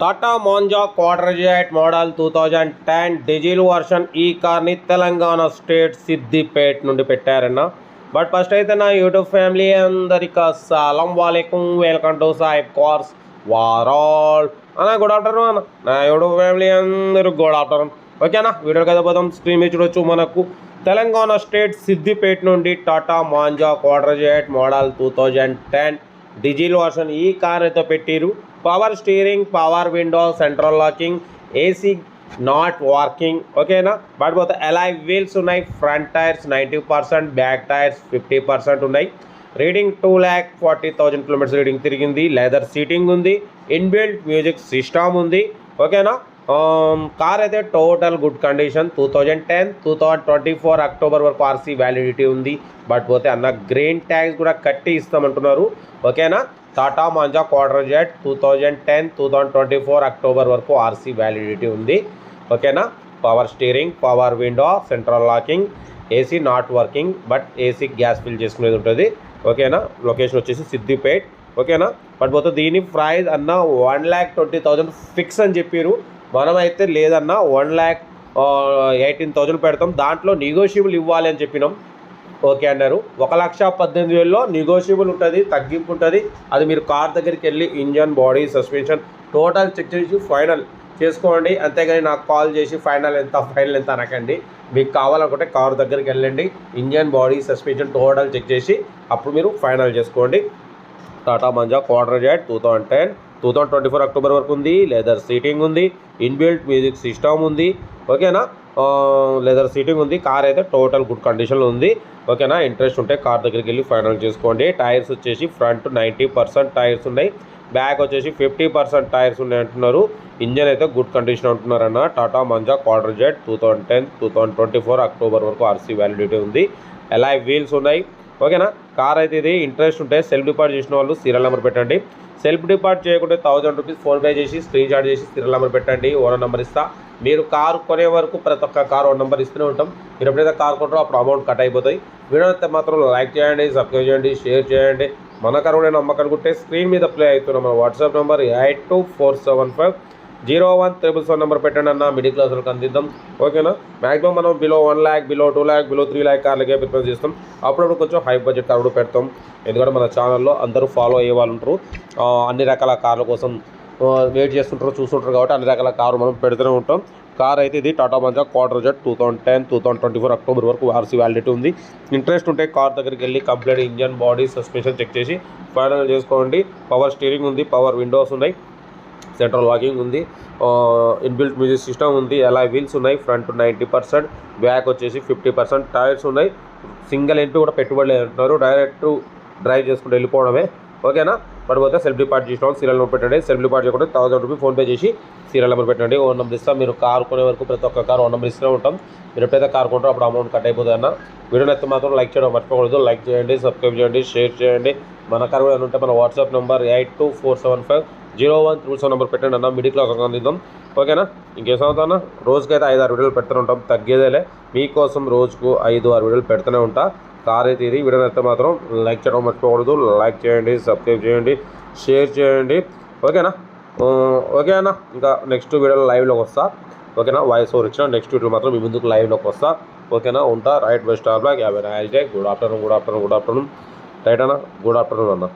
Tata manja quarter jet model 2010 diesel version ఈ కార్ని Telangana state Siddipet నుండి పెట్టారన్న. బట్ ఫస్ట్ అయితే నా యూట్యూబ్ ఫ్యామిలీ అందరికీ అస్సలం వాలేకుం, వెల్కమ్ టు సాయిబ్ కార్స్ వారాల్ అన్న. గుడ్ ఆఫ్టర్నూన్ అన్న. నా యూట్యూబ్ ఫ్యామిలీ అందరూ గుడ్ ఆఫ్టర్నూన్. ఓకేనా, వీడియో కదా పోదాం. స్క్రీన్ మీద చూడొచ్చు, మనకు తెలంగాణ స్టేట్ సిద్దిపేట్ నుండి Tata manja quarter jet model 2010 diesel version ఈ కార్ అయితే పెట్టిరు. Power steering, power window, central locking, AC not working. ఓకేనా, బట్ పోతే అలాయ్ వీల్స్ ఉన్నాయి. ఫ్రంట్ టైర్స్ 90%, బ్యాక్ టైర్స్ 50% ఉన్నాయి. రీడింగ్ 2,40,000 కిలోమీటర్స్ రీడింగ్ తిరిగింది. లెదర్ సీటింగ్ ఉంది. ఇన్బిల్ట్ మ్యూజిక్ సిస్టమ్ ఉంది. ఓకేనా, కార్ అయితే టోటల్ గుడ్ కండిషన్. 2010 2024 అక్టోబర్ వరకు ఆర్సీ వ్యాలిడిటీ ఉంది. బట్ పోతే అన్న గ్రీన్ ట్యాగ్స్ కూడా కట్టి ఇస్తామంటున్నారు. ఓకేనా, Tata manja quarter jet 2010 2024 October వరకు ఆర్సీ వ్యాలిడిటీ ఉంది. ఓకేనా, power steering, power window, central locking, AC not working, but AC gas fill చేసుకునేది ఉంటుంది. ఓకేనా, లొకేషన్ వచ్చేసి సిద్దిపేట్. ఓకేనా, బట్ పోతే దీని ప్రైస్ అన్న 1,20,000 ఫిక్స్ అని చెప్పారు. మనమైతే లేదన్నా 1,18,000 పెడతాం, దాంట్లో నెగోషియబుల్ ఇవ్వాలి అని చెప్పినాం. ఓకే అన్నారు. 1,18,000లో నెగోషియబుల్ ఉంటుంది, తగ్గింపు ఉంటుంది. అది మీరు కార్ దగ్గరికి వెళ్ళి engine, body, suspension total check చేసి ఫైనల్ చేసుకోండి. అంతేగాని నాకు కాల్ చేసి ఫైనల్ ఎంత అనకండి. మీకు కావాలనుకుంటే కార్ దగ్గరికి వెళ్ళండి, engine, body, suspension total check చేసి అప్పుడు మీరు ఫైనల్ చేసుకోండి. Tata manja quarter jet 2010 2024 October వరకు ఉంది. లెదర్ సీటింగ్ ఉంది. ఇన్బిల్ట్ మ్యూజిక్ సిస్టమ్ ఉంది. ఓకేనా, లెదర్ సీటింగ్ ఉంది. కార్ అయితే టోటల్ గుడ్ కండిషన్లో ఉంది. ఓకేనా, ఇంట్రెస్ట్ ఉంటే కార్ దగ్గరికి వెళ్ళి ఫైనల్ చేసుకోండి. టైర్స్ వచ్చేసి ఫ్రంట్ 90% టైర్స్ ఉన్నాయి. బ్యాక్ వచ్చేసి 50% టైర్స్ ఉన్నాయి అంటున్నారు. ఇంజన్ అయితే గుడ్ కండిషన్ అంటున్నారన్న. Tata manja quarter jet 2010 2024 October వరకు ఆర్సీ వ్యాలిడిటీ ఉంది. అలాయ్ వీల్స్ ఉన్నాయి. ఓకేనా, కార్ అయితే ఇది ఇంట్రెస్ట్ ఉంటే సెల్ఫ్ డిపాజిట్ చేసిన వాళ్ళు సీరియల్ నెంబర్ పెట్టండి. సెల్ఫ్ డిపాజిట్ చేయకుంటే 1,000 రూపీస్ ఫోన్పే చేసి స్క్రీన్ షాట్ చేసి సీరియల్ నెంబర్ పెట్టండి. ఓనర్ నెంబర్ ఇస్తా. మీరు కారు కొనే వరకు ప్రతి ఒక్క కార్ ఓనర్ నెంబర్ ఇస్తూనే ఉంటాం. మీరు ఎప్పుడైతే కార్ కొంటారో అప్పుడు అమౌంట్ కట్ అయిపోతాయి. వీడియో అయితే మాత్రం లైక్ చేయండి, సబ్స్క్రైబ్ చేయండి, షేర్ చేయండి. మన కారు కూడా నమ్మకం అనుకుంటే స్క్రీన్ మీద ప్లే అవుతున్న మన వాట్సాప్ నెంబర్ 8247501377 నెంబర్ పెట్టండి అన్న. మిడిల్ క్లాస్ వాళ్ళకి అందిద్దాం. ఓకేనా, మ్యాక్సిమం మనం below 1 lakh, below 2 lakh, below 3 lakh కార్లకే ప్రిఫరెన్స్ చేస్తాం. అప్పుడప్పుడు కొంచెం హై బడ్జెట్ కార్ కూడా పెడతాం. ఎందుకంటే మన ఛానల్లో అందరూ ఫాలో అయ్యే వాళ్ళు ఉంటారు. అన్ని రకాల కార్ల కోసం వెయిట్ చేస్తుంటారు, చూస్తుంటారు. కాబట్టి అన్ని రకాల కారు మనం పెడుతూనే ఉంటాం. కార్ అయితే ఇది Tata manja quarter jet 2010 2024 October వరకు ఆర్సీ వ్యాలిడిటీ ఉంది. ఇంట్రెస్ట్ ఉంటే కార్ దగ్గరికి వెళ్ళి complete engine, body, suspension check చేసి ఫైనల్ చేసుకోండి. పవర్ స్టీరింగ్ ఉంది, పవర్ విండోస్ ఉన్నాయి, సెంట్రల్ లాకింగ్ ఉంది, ఇన్బిల్ట్ మ్యూజిక్ సిస్టమ్ ఉంది, అలాయ్ వీల్స్ ఉన్నాయి. ఫ్రంట్ 90%, బ్యాక్ వచ్చేసి 50% టైర్స్ ఉన్నాయి. సింగిల్ ఎంపీ కూడా పెట్టుబడి లేదు అంటున్నారు. డైరెక్ట్ డ్రైవ్ చేసుకుంటూ వెళ్ళిపోవడమే. ఓకేనా, పడిపోతే సెల్ఫ్ డిపాజిట్ చేసిన సీరియల్ నెంబర్ పెట్టండి. సెల్ఫ్ డిపాజిట్ చేయకుండా 1,000 రూపీస్ ఫోన్పే చేసి సీరియల్ నెంబర్ పెట్టండి. ఓన్ నెంబర్ ఇస్తాం. మీరు కార్ కొనే వరకు ప్రతి ఒక్క కార్ ఓన్ నెంబర్ ఇస్తూనే ఉంటాం. మీరు ఎప్పుడైతే కార్ కొంటారో అప్పుడు అమౌంట్ కట్ అయిపోతుంది అన్న. వీడియోని అయితే మాత్రం లైక్ చేయడం మర్చిపోకూడదు. లైక్ చేయండి, సబ్స్క్రైబ్ చేయండి, షేర్ చేయండి. మన కార్ కూడా ఉంటే మన వాట్సాప్ నెంబర్ 8247501377 నెంబర్ పెట్టండి అన్న. మిడిల్ క్లాస్ అందిద్దాం. ఓకేనా, ఇంకేం అవుతా అన్న. రోజుకైతే 5-6 వీడియోలు పెడుతూనే ఉంటాం, తగ్గేదేలే. మీకోసం రోజుకు 5-6 వీడియోలు పెడుతూనే ఉంటా. కార్ అయితే ఇది. వీడియోని అయితే మాత్రం లైక్ చేయడం మర్చిపోకూడదు. లైక్ చేయండి, సబ్స్క్రైబ్ చేయండి, షేర్ చేయండి. ఓకేనా, ఓకే అన్న. ఇంకా నెక్స్ట్ వీడియోలో లైవ్లోకి వస్తా. ఓకేనా, వాయిస్ ఓవర్ ఇచ్చిన నెక్స్ట్ వీడియో మాత్రం మీ ముందుకు లైవ్లోకి వస్తా. ఓకేనా, ఉంటా. Right bye star black 50 good afternoon right అన్న. గుడ్ ఆఫ్టర్నూన్ అన్న.